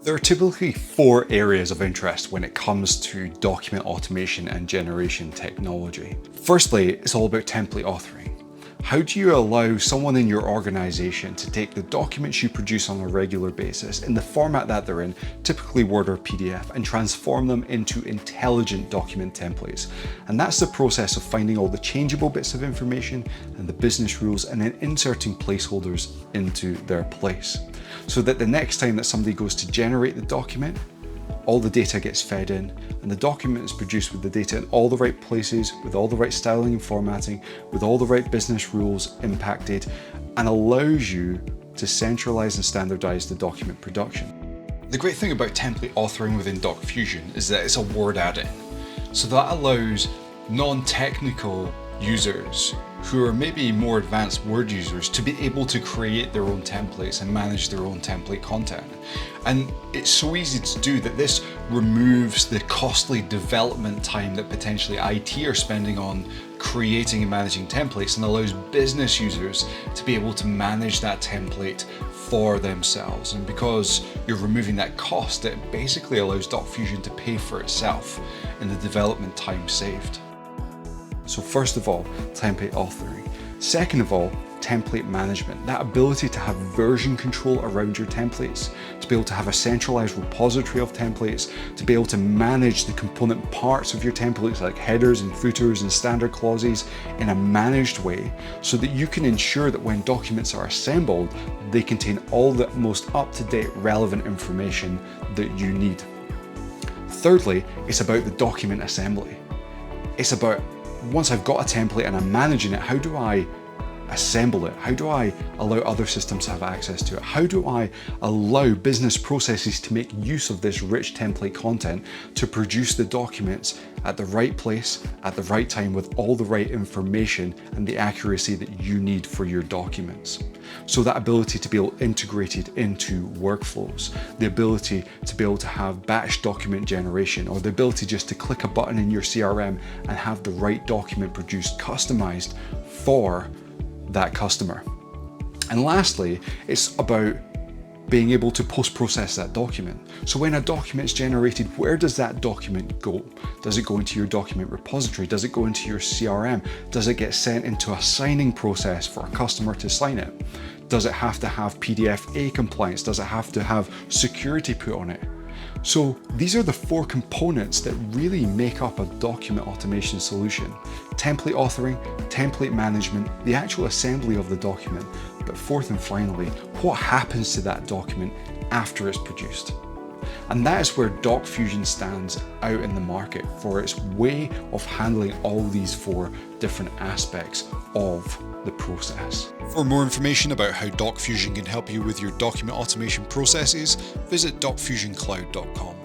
There are typically 4 areas of interest when it comes to document automation and generation technology. Firstly, it's all about template authoring. How do you allow someone in your organization to take the documents you produce on a regular basis in the format that they're in, typically Word or PDF, and transform them into intelligent document templates? And that's the process of finding all the changeable bits of information and the business rules and then inserting placeholders into their place, so that the next time that somebody goes to generate the document, all the data gets fed in and the document is produced with the data in all the right places, with all the right styling and formatting, with all the right business rules impacted, and allows you to centralize and standardize the document production. The great thing about template authoring within DocFusion is that it's a word add-in. So that allows non-technical users who are maybe more advanced Word users to be able to create their own templates and manage their own template content. And it's so easy to do that this removes the costly development time that potentially IT are spending on creating and managing templates, and allows business users to be able to manage that template for themselves. And because you're removing that cost, it basically allows DocFusion to pay for itself in the development time saved. So first of all, template authoring. Second of all, template management. That ability to have version control around your templates, to be able to have a centralized repository of templates, to be able to manage the component parts of your templates like headers and footers and standard clauses in a managed way, so that you can ensure that when documents are assembled, they contain all the most up-to-date relevant information that you need. Thirdly, it's about the document assembly. It's about, once I've got a template and I'm managing it, how do I assemble it? How do I allow other systems to have access to it? How do I allow business processes to make use of this rich template content to produce the documents at the right place, at the right time, with all the right information and the accuracy that you need for your documents? So that ability to be integrated into workflows, the ability to be able to have batch document generation, or the ability just to click a button in your CRM and have the right document produced, customized for that customer. And lastly, it's about being able to post-process that document. So when a document is generated, where does that document go? Does it go into your document repository? Does it go into your CRM? Does it get sent into a signing process for a customer to sign it? Does it have to have PDF-A compliance? Does it have to have security put on it? So these are the 4 components that really make up a document automation solution: template authoring, template management, the actual assembly of the document, but fourth and finally, what happens to that document after it's produced. And that is where DocFusion stands out in the market, for its way of handling all these 4 different aspects of the process. For more information about how DocFusion can help you with your document automation processes, visit docfusioncloud.com.